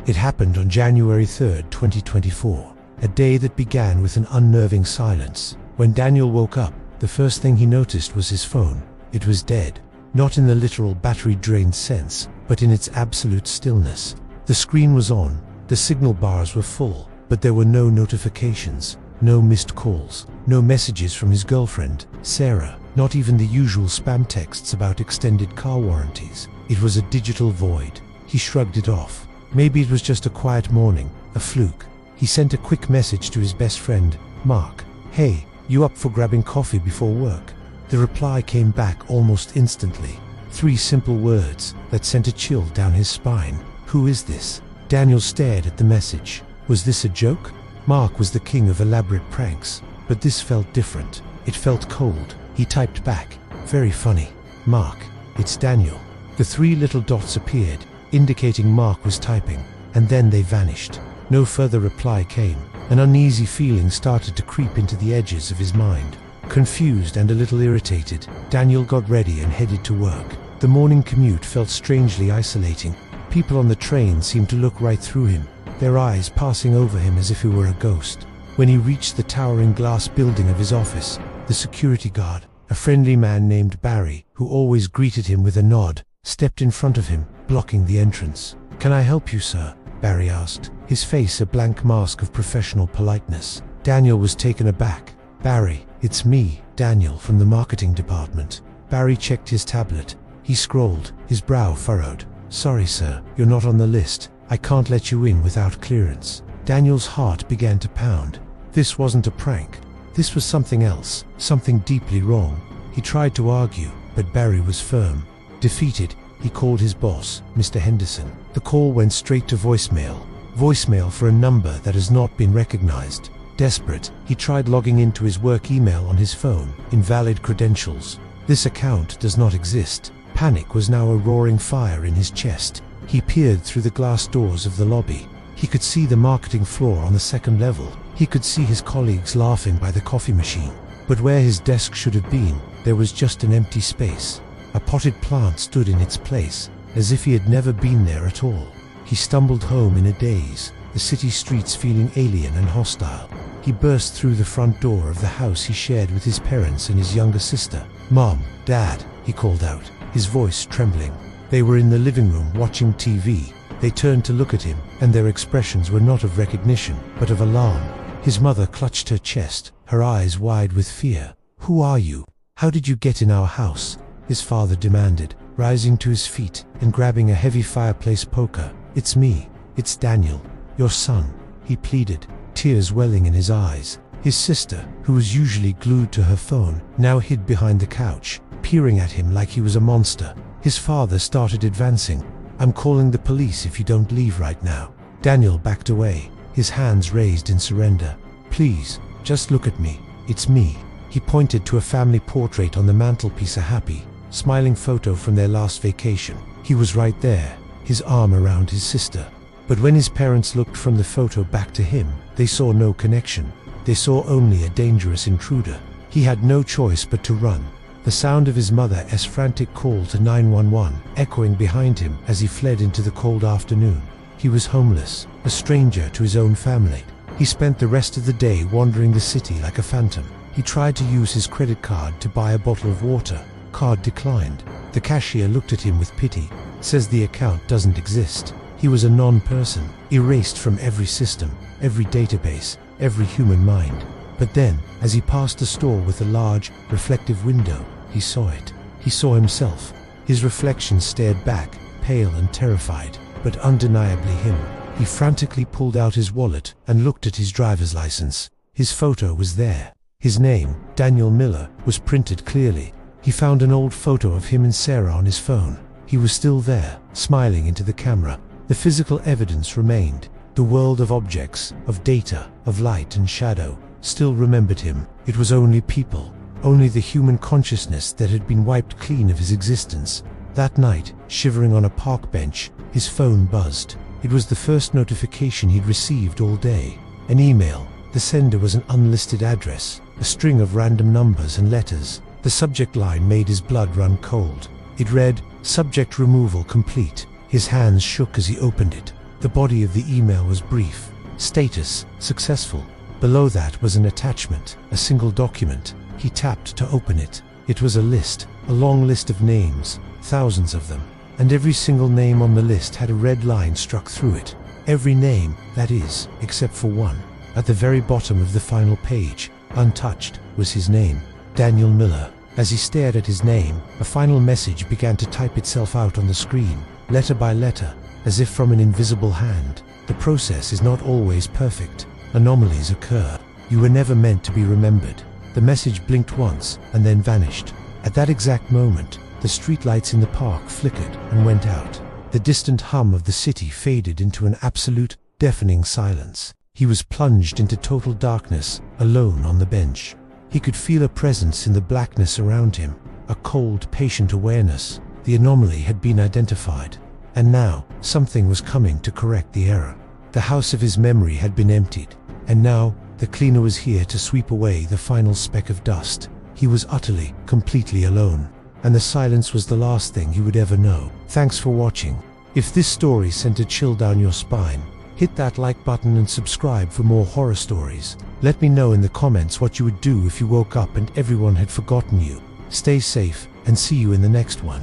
It happened on January 3rd, 2024, a day that began with an unnerving silence. When Daniel woke up, the first thing he noticed was his phone. It was dead, not in the literal battery-drained sense, but in its absolute stillness. The screen was on, the signal bars were full, but there were no notifications, no missed calls, no messages from his girlfriend, Sarah, not even the usual spam texts about extended car warranties. It was a digital void. He shrugged it off. Maybe it was just a quiet morning, a fluke. He sent a quick message to his best friend, Mark. "Hey, you up for grabbing coffee before work?" The reply came back almost instantly. 3 simple words that sent a chill down his spine. "Who is this?" Daniel stared at the message. Was this a joke? Mark was the king of elaborate pranks, but this felt different. It felt cold. He typed back, "Very funny. Mark, it's Daniel." The 3 little dots appeared, indicating Mark was typing, and then they vanished. No further reply came. An uneasy feeling started to creep into the edges of his mind. Confused and a little irritated, Daniel got ready and headed to work. The morning commute felt strangely isolating. People on the train seemed to look right through him, their eyes passing over him as if he were a ghost. When he reached the towering glass building of his office, the security guard, a friendly man named Barry, who always greeted him with a nod, stepped in front of him, blocking the entrance. "Can I help you, sir?" Barry asked, his face a blank mask of professional politeness. Daniel was taken aback. "Barry, it's me, Daniel, from the marketing department." Barry checked his tablet. He scrolled, his brow furrowed. "Sorry, sir, you're not on the list. I can't let you in without clearance." Daniel's heart began to pound. This wasn't a prank. This was something else, something deeply wrong. He tried to argue, but Barry was firm. Defeated, he called his boss, Mr. Henderson. The call went straight to voicemail. Voicemail for a number that has not been recognized. Desperate, he tried logging into his work email on his phone. Invalid credentials. "This account does not exist." Panic was now a roaring fire in his chest. He peered through the glass doors of the lobby. He could see the marketing floor on the 2nd level. He could see his colleagues laughing by the coffee machine. But where his desk should have been, there was just an empty space. A potted plant stood in its place, as if he had never been there at all. He stumbled home in a daze, the city streets feeling alien and hostile. He burst through the front door of the house he shared with his parents and his younger sister. "Mom, Dad," he called out, his voice trembling. They were in the living room watching TV. They turned to look at him, and their expressions were not of recognition, but of alarm. His mother clutched her chest, her eyes wide with fear. "Who are you? How did you get in our house?" his father demanded, rising to his feet and grabbing a heavy fireplace poker. "It's me. It's Daniel, your son," he pleaded, tears welling in his eyes. His sister, who was usually glued to her phone, now hid behind the couch, peering at him like he was a monster. His father started advancing. "I'm calling the police if you don't leave right now." Daniel backed away, his hands raised in surrender. "Please, just look at me. It's me." He pointed to a family portrait on the mantelpiece, a happy, smiling photo from their last vacation. He was right there, his arm around his sister. But when his parents looked from the photo back to him, they saw no connection. They saw only a dangerous intruder. He had no choice but to run. The sound of his mother's frantic call to 911 echoing behind him as he fled into the cold afternoon. He was homeless, a stranger to his own family. He spent the rest of the day wandering the city like a phantom. He tried to use his credit card to buy a bottle of water. Card declined. The cashier looked at him with pity. "Says the account doesn't exist." He was a non-person, erased from every system, every database, every human mind. But then, as he passed a store with a large, reflective window, he saw it. He saw himself. His reflection stared back, pale and terrified, but undeniably him. He frantically pulled out his wallet and looked at his driver's license. His photo was there. His name, Daniel Miller, was printed clearly. He found an old photo of him and Sarah on his phone. He was still there, smiling into the camera. The physical evidence remained. The world of objects, of data, of light and shadow, still remembered him. It was only people, only the human consciousness that had been wiped clean of his existence. That night, shivering on a park bench, his phone buzzed. It was the first notification he'd received all day. An email. The sender was an unlisted address, a string of random numbers and letters. The subject line made his blood run cold. It read, "Subject removal complete." His hands shook as he opened it. The body of the email was brief. Status: successful. Below that was an attachment, a single document. He tapped to open it. It was a list, a long list of names, thousands of them, and every single name on the list had a red line struck through it. Every name, that is, except for one. At the very bottom of the final page, untouched, was his name, Daniel Miller. As he stared at his name, a final message began to type itself out on the screen, letter by letter, as if from an invisible hand. The process is not always perfect. Anomalies occur. You were never meant to be remembered. The message blinked once and then vanished. At that exact moment, the streetlights in the park flickered and went out. The distant hum of the city faded into an absolute, deafening silence. He was plunged into total darkness, alone on the bench. He could feel a presence in the blackness around him, a cold, patient awareness. The anomaly had been identified, and now something was coming to correct the error. The house of his memory had been emptied, and now the cleaner was here to sweep away the final speck of dust. He was utterly, completely alone, and the silence was the last thing he would ever know. Thanks for watching. If this story sent a chill down your spine, hit that like button and subscribe for more horror stories. Let me know in the comments what you would do if you woke up and everyone had forgotten you. Stay safe and see you in the next one.